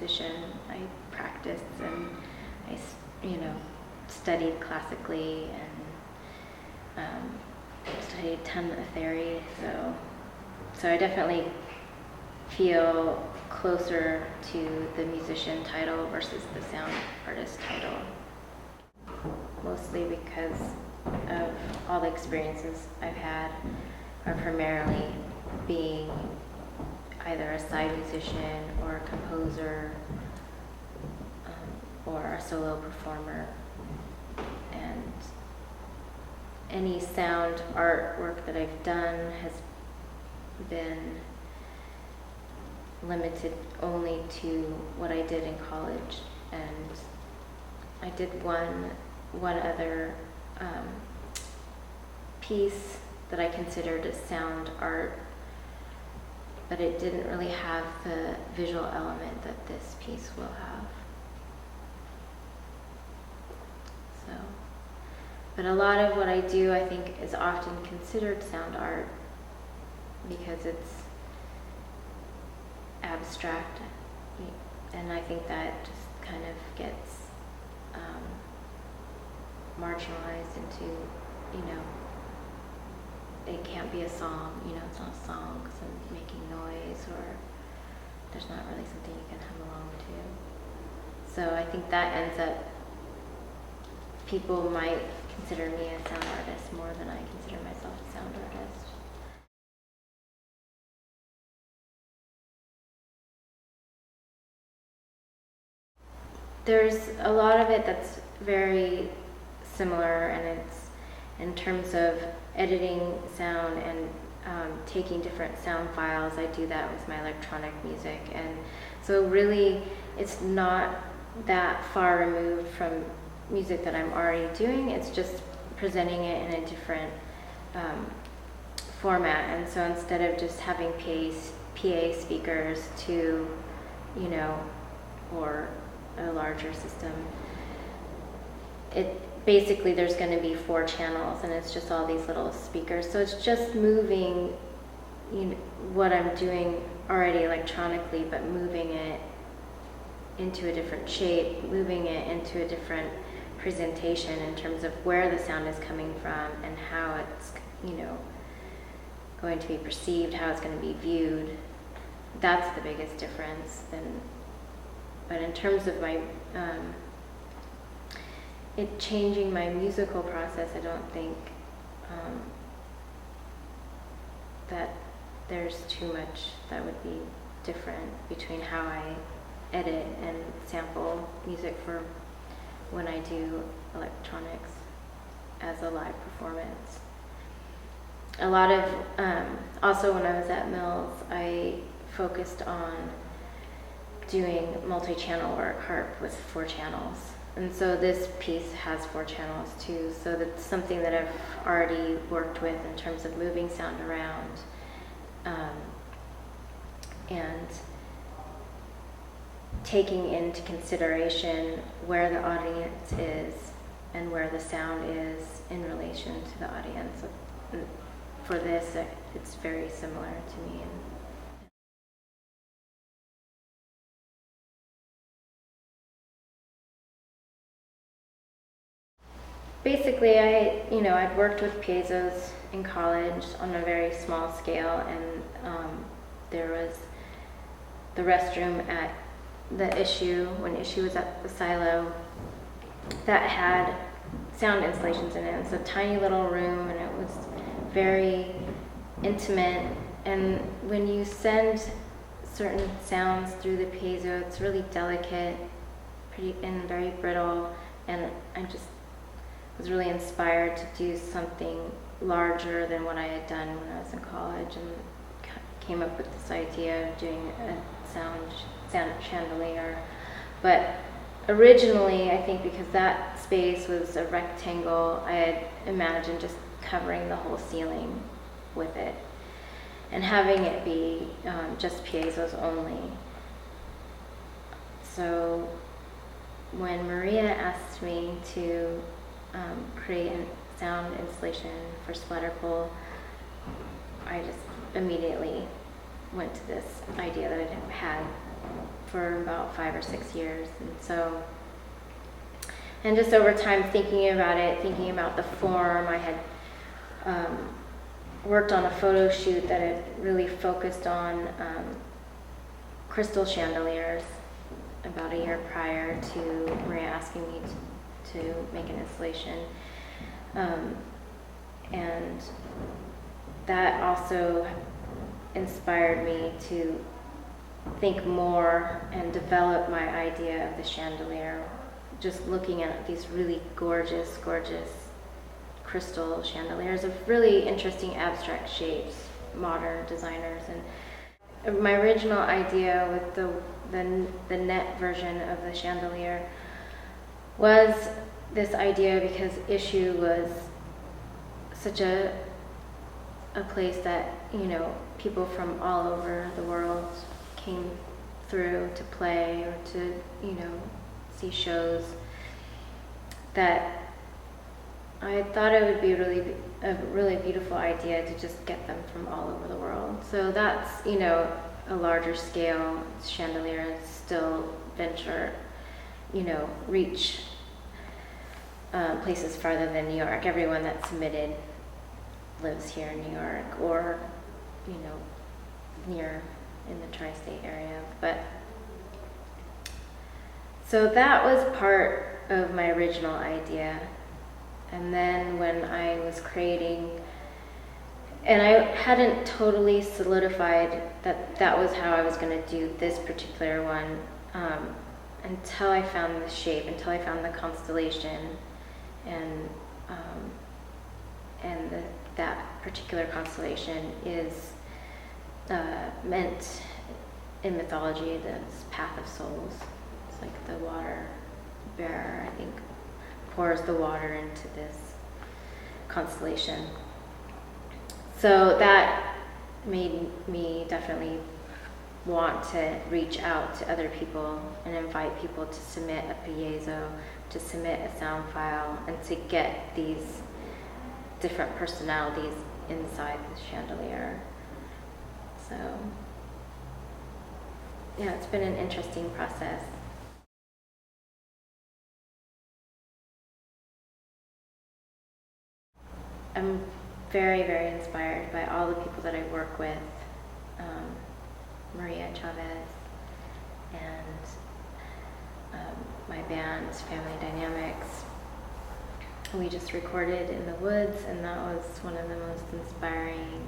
musician. I practiced and I, studied classically and studied a ton of theory. So I definitely feel closer to the musician title versus the sound artist title. Mostly because of all the experiences I've had are primarily being either a side musician or a composer or a solo performer. And any sound artwork that I've done has been limited only to what I did in college. And I did one other piece that I considered as sound art, but it didn't really have the visual element that this piece will have. So, but a lot of what I do, I think, is often considered sound art because it's abstract, and I think that just kind of gets marginalized into, it can't be a song, it's not a song because I'm making noise, or there's not really something you can hum along to. So I think that ends up, people might consider me a sound artist more than I consider myself a sound artist. There's a lot of it that's very similar, and it's in terms of editing sound and taking different sound files. I do that with my electronic music, and so really it's not that far removed from music that I'm already doing. It's just presenting it in a different format. And so instead of just having PA speakers to, or a larger system, basically there's going to be 4 channels, and it's just all these little speakers. So it's just moving, what I'm doing already electronically, but moving it into a different shape, moving it into a different presentation in terms of where the sound is coming from and how it's, going to be perceived, how it's going to be viewed. That's the biggest difference. But in terms of my it changing my musical process, I don't think that there's too much that would be different between how I edit and sample music for when I do electronics as a live performance. A lot of, also when I was at Mills, I focused on doing multi-channel work, harp with 4 channels. And so this piece has 4 channels too, so that's something that I've already worked with in terms of moving sound around. And taking into consideration where the audience is and where the sound is in relation to the audience. For this, it's very similar to me. Basically, I'd worked with piezos in college on a very small scale, and there was the restroom at the Issue, when Issue was at the Silo, that had sound installations in it. It's a tiny little room, and it was very intimate, and when you send certain sounds through the piezo, it's really delicate, and very brittle, and I just was really inspired to do something larger than what I had done when I was in college, and came up with this idea of doing a sound chandelier. But originally, I think because that space was a rectangle, I had imagined just covering the whole ceiling with it and having it be just piezos only. So when Maria asked me to create a sound installation for Splatterpool, I just immediately went to this idea that I had for about 5 or 6 years. And just over time thinking about it, thinking about the form, I had worked on a photo shoot that had really focused on crystal chandeliers about a year prior to Maria asking me to make an installation. And that also inspired me to think more and develop my idea of the chandelier, just looking at these really gorgeous, gorgeous crystal chandeliers of really interesting abstract shapes, modern designers. And my original idea with the net version of the chandelier was this idea because Issue was such a place that, you know, people from all over the world came through to play or to, you know, see shows, that I thought it would be a really beautiful idea to just get them from all over the world. So that's, you know, a larger scale chandelier, still venture, you know, reach places farther than New York. Everyone that submitted lives here in New York or, you know, near in the tri-state area. But so that was part of my original idea. And then when I was creating, and I hadn't totally solidified that that was how I was going to do this particular one until I found the shape, until I found the constellation, and that particular constellation is meant in mythology as Path of Souls. It's like the water bearer, I think, pours the water into this constellation. So that made me definitely want to reach out to other people and invite people to submit a piezo, to submit a sound file, and to get these different personalities inside the chandelier. So yeah, it's been an interesting process. I'm very, very inspired by all the people that I work with. Maria Chavez and my band, Family Dynamics. We just recorded in the woods, and that was one of the most inspiring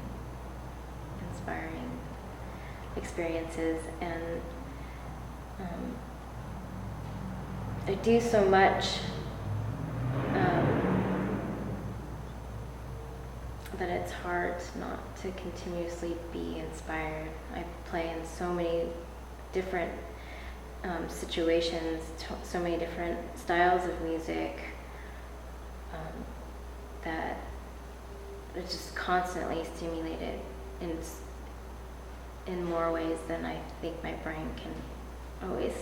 experiences. And I do so much that it's hard not to continuously be inspired. I play in so many different situations, so many different styles of music, that are just constantly stimulated in more ways than I think my brain can always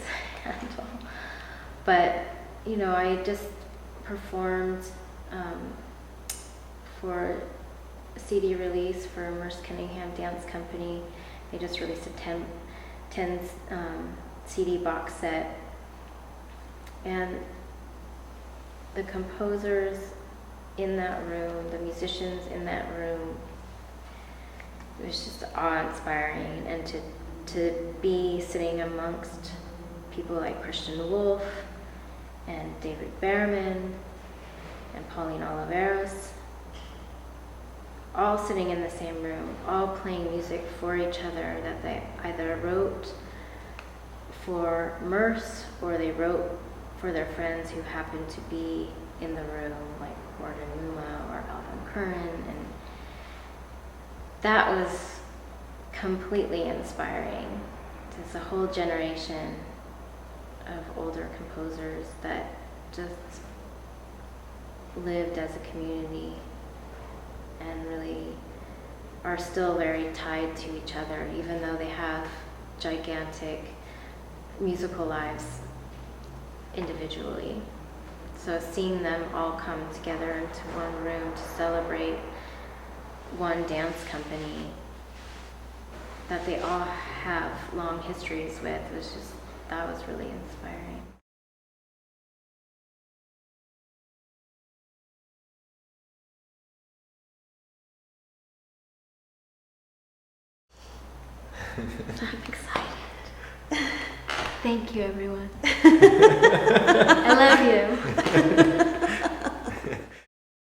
handle. But, you know, I just performed for a CD release for Merce Cunningham Dance Company. They just released a 10 CD box set, and the composers in that room, the musicians in that room, it was just awe-inspiring. And to be sitting amongst people like Christian Wolff and David Behrman and Pauline Oliveros, all sitting in the same room, all playing music for each other that they either wrote for Merce or they wrote for their friends who happened to be in the room, like Gordon Muma or Alvin Curran. And that was completely inspiring. There's a whole generation of older composers that just lived as a community and really are still very tied to each other, even though they have gigantic musical lives individually. So seeing them all come together into one room to celebrate one dance company, that they all have long histories with. It was just, that was really inspiring. I'm excited. Thank you, everyone. I love you.